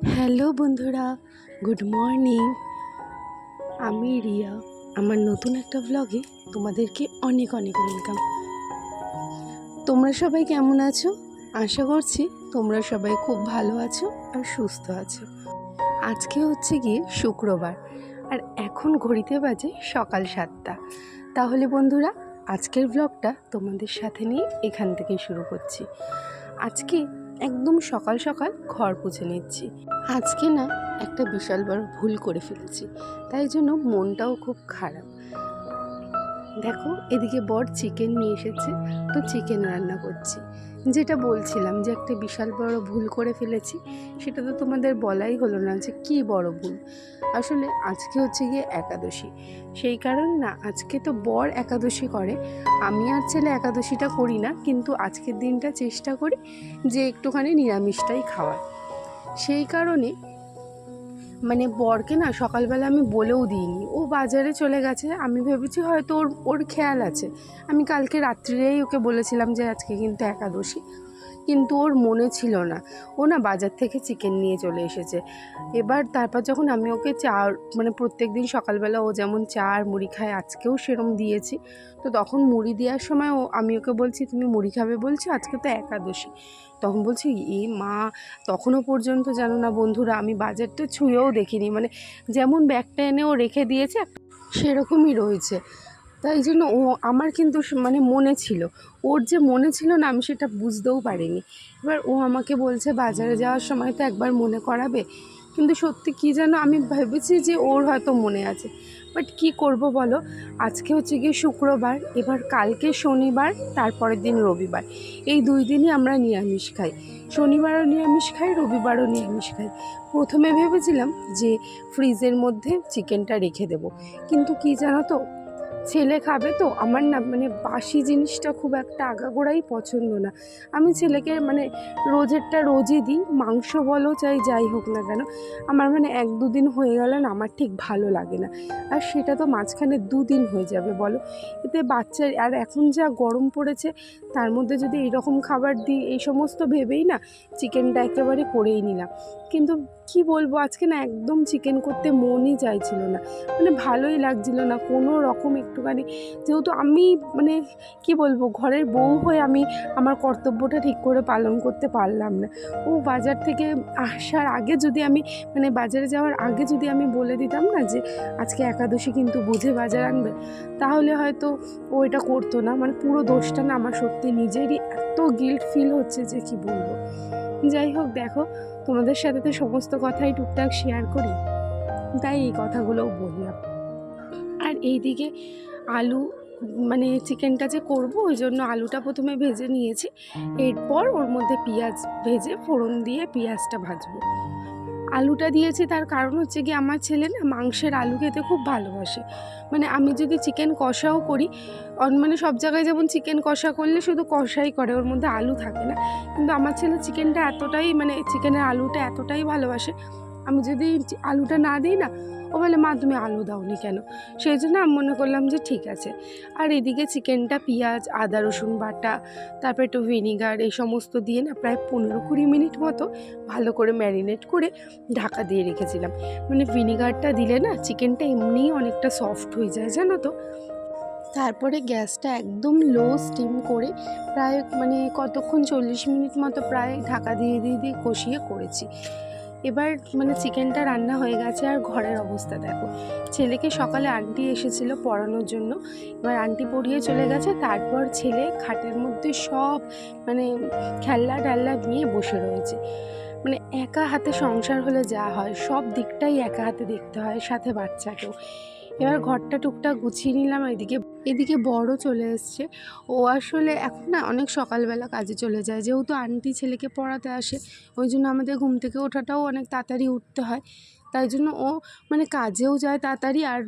Hello বন্ধুরা, good morning. আমি রিয়া। আমার নতুন একটা ব্লগে তোমাদেরকে অনেক অনেক ওয়েলকাম। তোমরা সবাই কেমন আছো? আশা করছি তোমরা সবাই খুব ভালো আছো আর সুস্থ আছো। আজকে হচ্ছে গিয়ে শুক্রবার, আর এখন ঘড়িতে বাজে সকাল 7টা। তাহলে বন্ধুরা, আজকের ব্লগটা তোমাদের সাথে নিয়ে এখান থেকে শুরু করছি। আজকে একদম সকাল সকাল ঘর পুছে নিচ্ছি। আজকে না একটা বিশাল বড় ভুল করে ফেলেছি, তাই জন্য মনটাও খুব খারাপ। দেখো, এদিকে বর চিকেন নিয়ে এসেছে, তো চিকেন রান্না করছি। যেটা বলছিলাম যে একটা বিশাল বড় ভুল করে ফেলেছি, সেটা তো তোমাদের বলাই হলো না যে কি বড় ভুল। আসলে আজকে হচ্ছে গিয়ে একাদশী, সেই কারণে না আজকে তো বর একাদশী করে, আমি আর ছেলে একাদশীটা করি না, কিন্তু আজকের দিনটা চেষ্টা করি যে একটুখানি নিরামিষটাই খাওয়ার। সেই কারণে বরকে না সকালবেলা আমি বলেও দিইনি, ও বাজারে চলে গেছে। আমি ভেবেছি হয়তো ওর খেয়াল আছে। আমি কালকে রাত্রিরেই ওকে বলেছিলাম যে আজকে কিন্তু একাদশী, কিন্তু ওর মনে ছিল না। ও না বাজার থেকে চিকেন নিয়ে চলে এসেছে। এবার তারপর যখন আমি ওকে চা প্রত্যেক দিন সকালবেলা ও যেমন চা আর মুড়ি খায়, আজকেও সেরম দিয়েছি। তো তখন মুড়ি দেওয়ার সময় আমি ওকে বলছি, তুমি মুড়ি খাবে বলছো, আজকে তো একাদশী। তখন বলছি, এ মা, তখনও পর্যন্ত জানো না বন্ধুরা, আমি বাজারটা ছুঁয়েও দেখিনি। যেমন ব্যাগটা এনে ও রেখে দিয়েছে সেরকমই রয়েছে। তাই জন্য ও আমার কিন্তু মনে ছিল, ওর যে মনে ছিল না, আমি সেটা বুঝতেও পারিনি। এবার ও আমাকে বলছে বাজারে যাওয়ার সময় তো একবার মনে করাবে, কিন্তু সত্যি কি যেন আমি ভেবেছি যে ওর হয়তো মনে আছে। বাট কি করব বলো, আজকে হচ্ছে গিয়ে শুক্রবার, এবার কালকে শনিবার, তারপরের দিন রবিবার। এই 2 দিনই আমরা নিরামিষ খাই। শনিবারও নিরামিষ খাই, রবিবারও নিরামিষ খাই। প্রথমে ভেবেছিলাম যে ফ্রিজের মধ্যে চিকেনটা রেখে দেব, কিন্তু কি জানো তো, ছেলে খাবে তো, আমার না বাসি জিনিসটা খুব একটা আগাগোড়াই পছন্দ না। আমি ছেলেকে রোজেরটা রোজই দিই, মাংস বলো চাই যাই হোক না কেন। আমার 1-2 দিন হয়ে গেলে না আমার ঠিক ভালো লাগে না, আর সেটা তো মাঝখানে 2 দিন হয়ে যাবে বলো। এতে বাচ্চার, আর এখন যা গরম পড়েছে, তার মধ্যে যদি এইরকম খাবার দিই, এই সমস্ত ভেবেই না চিকেনটা একেবারে করেই নিলাম। কিন্তু কি বলবো, আজকে না একদম চিকেন করতে মনই চাইছিল না, ভালোই লাগছিল না কোনো রকম একটুখানি। যেহেতু আমি কি বলবো, ঘরের বউ হয়ে আমি আমার কর্তব্যটা ঠিক করে পালন করতে পারলাম না। ও বাজার থেকে আসার আগে যদি আমি বাজারে যাওয়ার আগে যদি আমি বলে দিতাম না যে আজকে একাদশী কিন্তু বুঝে বাজার আনবে, তাহলে হয়তো ও এটা করতো না। পুরো দোষটা না আমার সত্যি নিজেরই, এত গিল্ট ফিল হচ্ছে যে কি বলবো। যাই হোক, দেখো, তোমাদের সাথে তো সমস্ত কথাই টুকটাক শেয়ার করি, তাই এই কথাগুলোও বললাম। আর এইদিকে আলু, চিকেনটা যে করবো ওই জন্য আলুটা প্রথমে ভেজে নিয়েছি। এরপর ওর মধ্যে পেঁয়াজ ভেজে ফোড়ন দিয়ে পেঁয়াজটা ভাজবো। আলুটা দিয়েছি তার কারণ হচ্ছে কি, আমার ছেলে না মাংসের আলু খেতে খুব ভালোবাসে। আমি যদি চিকেন কষাও করি, সব জায়গায় যেমন চিকেন কষা করলে শুধু কষাই করে, ওর মধ্যে আলু থাকে না। কিন্তু আমার ছেলে চিকেনটা এতটাই চিকেনের আলুটা এতটাই ভালোবাসে, আমি যদি আলুটা না দিই না, ও বলে মা তুমি আলু দাওনি কেন। সেই জন্য আমি মনে করলাম যে ঠিক আছে। আর এদিকে চিকেনটা পেঁয়াজ, আদা রসুন বাটা, তারপর একটু ভিনিগার, এই সমস্ত দিয়ে না প্রায় 15-20 মিনিট মতো ভালো করে ম্যারিনেট করে ঢাকা দিয়ে রেখেছিলাম। ভিনিগারটা দিলে না চিকেনটা এমনিই অনেকটা সফট হয়ে যায় জানো তো। তারপরে গ্যাসটা একদম লো স্টিম করে প্রায় কতক্ষণ 40 মিনিট মতো প্রায় ঢাকা দিয়ে দিয়ে কষিয়ে করেছি। এবার চিকেনটা রান্না হয়ে গেছে, আর ঘরের অবস্থা দেখো। ছেলেকে সকালে আন্টি এসেছিলো পড়ানোর জন্য, এবার আন্টি পড়িয়ে চলে গেছে। তারপর ছেলে খাটের মধ্যে সব খেলনা টেলনা নিয়ে বসে রয়েছে। একা হাতে সংসার হলে যা হয়, সব দিকটাই একা হাতে দেখতে হয়, সাথে বাচ্চাকেও। এবার ঘরটা টুকটাক গুছিয়ে নিলাম। এদিকে বড় চলে এসছে। ও আসলে এখন না অনেক সকালবেলা কাজে চলে যায়, যেহেতু আন্টি ছেলেকে পড়াতে আসে, ওই জন্য আমাদের ঘুম থেকে ওঠাটাও অনেক তাড়াতাড়ি উঠতে হয়। তাই জন্য ও কাজেও যায় তাড়াতাড়ি, আর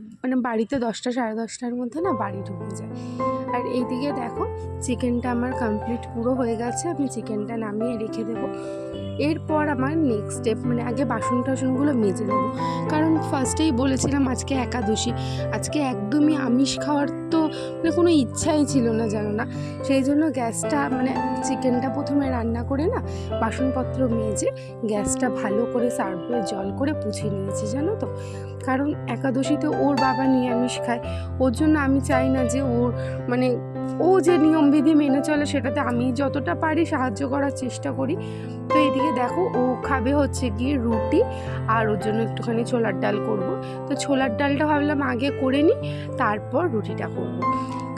বাড়িতে 10টা সাড়ে 10টার মধ্যে না বাড়ি ঢুকে যায়। আর এইদিকে দেখো, চিকেনটা আমার কমপ্লিট পুরো হয়ে গেছে, আমি চিকেনটা নামিয়ে রেখে দেবো। এরপর আমার নেক্সট স্টেপ মানে আগে বাসন টাসনগুলো মেজে নেবো, কারণ ফার্স্টেই বলেছিলাম আজকে একাদশী, আজকে একদমই আমিষ খাওয়ার তো মানে কোনো ইচ্ছাই ছিল না জানো না। সেই জন্য গ্যাসটা মানে চিকেনটা প্রথমে রান্না করে না বাসনপত্র মেজে গ্যাসটা ভালো করে সার্ফে জল করে পুছে নিয়েছি জানো তো। কারণ একাদশীতে ওর বাবা নিরামিষ খায়, ওর জন্য আমি চাই না যে ওর মানে ও যে নিয়মবিধি মেনে চলে সেটাতে আমি যতটা পারি সাহায্য করার চেষ্টা করি। তো এইদিকে দেখো ও খাবে হচ্ছে গিয়ে রুটি, আর ওর জন্য একটুখানি ছোলার ডাল করব। তো ছোলার ডালটা ভাবলাম আগে করে নিই, তারপর রুটিটা করব,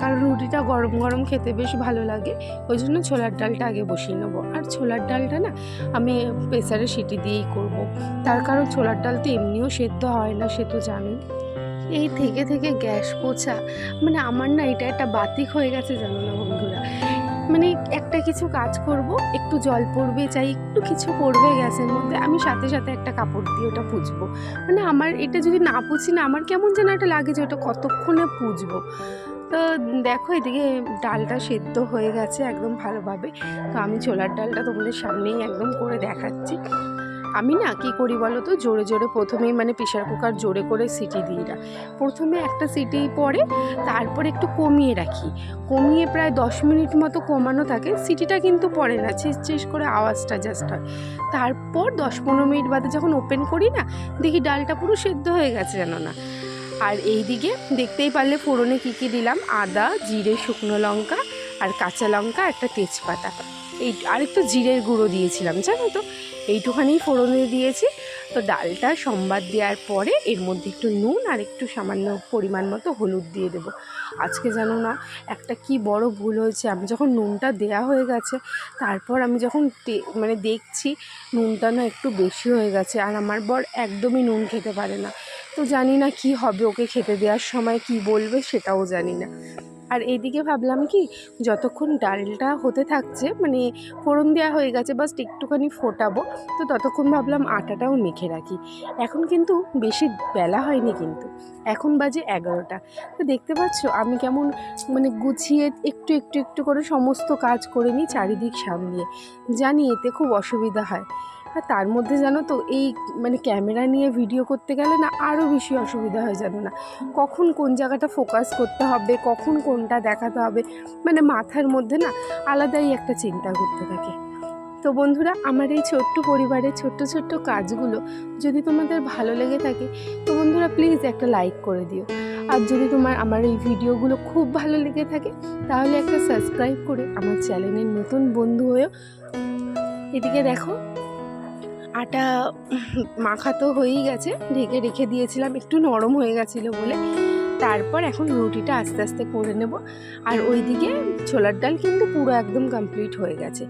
কারণ রুটিটা গরম গরম খেতে বেশ ভালো লাগে। ওই জন্য ছোলার ডালটা আগে বসিয়ে নেবো। আর ছোলার ডালটা না আমি প্রেসারে সিটি দিয়েই করব, তার কারণ ছোলার ডাল তো এমনিও সেদ্ধ হয় না, সে তো জানোই। এই থেকে থেকে গ্যাস পোছা মানে আমার না এটা একটা বাতিক হয়ে গেছে জানো না বন্ধুরা। মানে একটা কিছু কাজ করব, একটু জল পড়বে চাই একটু কিছু পড়বে গ্যাসের মধ্যে, আমি সাথে সাথে একটা কাপড় দিয়ে ওটা পুছবো। মানে আমার এটা যদি না পুছি না আমার কেমন যেন একটা লাগে যে ওটা কতক্ষণে পুছবো। তো দেখো এদিকে ডালটা সেদ্ধ হয়ে গেছে একদম ভালোভাবে। তো আমি ছোলার ডালটা তোমাদের সামনেই একদম করে দেখাচ্ছি। আমি না কী করি বলো তো, জোরে জোরে প্রথমেই মানে প্রেশার কুকার জোরে করে সিটি দিই না, প্রথমে একটা সিটি পরে তারপর একটু কমিয়ে রাখি, কমিয়ে প্রায় 10 মিনিট মতো কমানো থাকে, সিটিটা কিন্তু পড়ে না, ছিস করে আওয়াজটা জাস্ট হয়। তারপর 10-15 মিনিট বাদে যখন ওপেন করি না দেখি ডালটা পুরো সেদ্ধ হয়ে গেছে জানো না। আর এই দিকে দেখতেই পারলে ফোড়নে কী কী দিলাম, আদা, জিরে, শুকনো লঙ্কা আর কাঁচা লঙ্কা, একটা তেজপাতা, এই আর একটু জিরের গুঁড়ো দিয়েছিলাম জানো তো, এইটুখানি ফোড়নে দিয়েছি। তো ডালটা সম্বাদ দেওয়ার পরে এর মধ্যে একটু নুন আর একটু সামান্য পরিমাণ মতো হলুদ দিয়ে দেবো। আজকে জানো না একটা কি বড় ভুল হয়েছে, আমি যখন নুনটা দেয়া হয়ে গেছে তারপর আমি যখন মানে দেখছি নুনটা না একটু বেশি হয়ে গেছে, আর আমার বর একদমই নুন খেতে পারে না। তো জানি না কি হবে, ওকে খেতে দেওয়ার সময় কি বলবে সেটাও জানি না। আর এইদিকে ভাবলাম কি যতক্ষণ ডালটা হতে থাকছে মানে ফোড়ন দেওয়া হয়ে গেছে বাস একটুখানি ফোটাবো, তো ততক্ষণ ভাবলাম আটাটাও মেখে রাখি। এখন কিন্তু বেশি বেলা হয়নি, কিন্তু এখন বাজে 11টা। তো দেখতে পাচ্ছ আমি কেমন মানে গুছিয়ে একটু একটু একটু করে সমস্ত কাজ করে নিই চারিদিক সামলিয়ে, জানি এতে খুব অসুবিধা হয়। আর তার মধ্যে জানো তো এই মানে ক্যামেরা নিয়ে ভিডিও করতে গেলে না আরও বেশি অসুবিধা হয় জানো না, কখন কোন জায়গাটা ফোকাস করতে হবে, কখন কোনটা দেখাতে হবে, মানে মাথার মধ্যে না আলাদাই একটা চিন্তা ঘুরতে থাকে। তো বন্ধুরা আমার এই ছোট্ট পরিবারের ছোট্ট ছোট্ট কাজগুলো যদি তোমাদের ভালো লেগে থাকে তো বন্ধুরা প্লিজ একটা লাইক করে দিও। আর যদি তোমার আমার এই ভিডিওগুলো খুব ভালো লেগে থাকে তাহলে একটা সাবস্ক্রাইব করে আমার চ্যানেলের নতুন বন্ধু হয়েও। এদিকে দেখো আটা মাখা তো হয়েই গেছে, ঢেকে রেখে দিয়েছিলাম একটু নরম হয়ে গেছিলো বলে। তারপর এখন রুটিটা আস্তে আস্তে করে নেব। আর ওইদিকে ছোলার ডাল কিন্তু পুরো একদম কমপ্লিট হয়ে গেছে।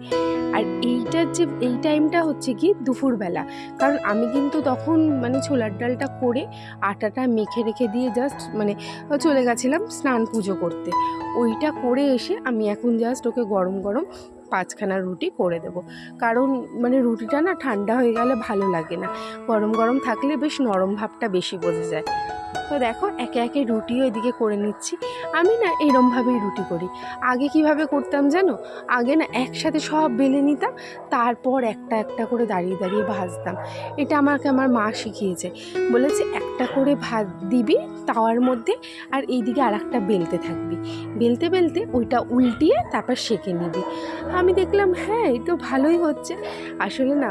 আর এইটার যে এই টাইমটা হচ্ছে কি দুপুরবেলা, কারণ আমি কিন্তু তখন মানে ছোলার ডালটা করে আটাটা মেখে রেখে দিয়ে জাস্ট মানে চলে গেছিলাম স্নান পুজো করতে। ওইটা করে এসে আমি এখন জাস্ট ওকে গরম গরম 5খানা রুটি করে দেব, কারণ মানে রুটিটা না ঠান্ডা হয়ে গেলে ভালো লাগে না, গরম গরম থাকলে বেশ নরম ভাবটা বেশি বোঝা যায়। তো দেখো একে একে রুটিও এদিকে করে নিচ্ছি। আমি না এরমভাবেই রুটি করি, আগে কিভাবে করতাম জানো, আগে না একসাথে সব বেলে নিতাম, তারপর একটা একটা করে দাঁড়িয়ে দাঁড়িয়ে ভাজতাম। এটা আমাকে আমার মা শিখিয়েছে, বলেছে একটা করে ভাত দিবি তাওয়ার মধ্যে আর এইদিকে আর একটা বেলতে থাকবি, বেলতে বেলতে ওইটা উল্টিয়ে তারপর সেঁকে নিবি। আমি দেখলাম হ্যাঁ এই তো ভালোই হচ্ছে। আসলে না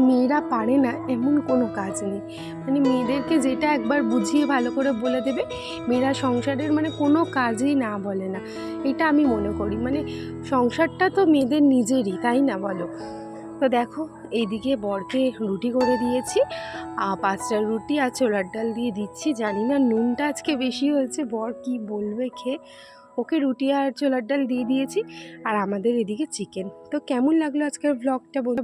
মেয়েরা পারে না এমন কোনো কাজ নেই, মানে মেয়েদেরকে যেটা একবার বুঝিয়ে ভালো করে বলে দেবে মেয়েরা সংসারের মানে কোনো কাজই না বলে না, এটা আমি মনে করি। মানে সংসারটা তো মেয়েদের নিজেরই, তাই না বলো। তো দেখো এইদিকে বরকে রুটি করে দিয়েছি, 5টা রুটি আর ছোলার ডাল দিয়ে দিচ্ছি। জানি না নুনটা আজকে বেশি হয়েছে, বর কি বলবে খেয়ে। ওকে রুটি আর ছোলার ডাল দিয়ে দিয়েছি, আর আমাদের এদিকে চিকেন। তো কেমন লাগলো আজকের ব্লগটা বলতে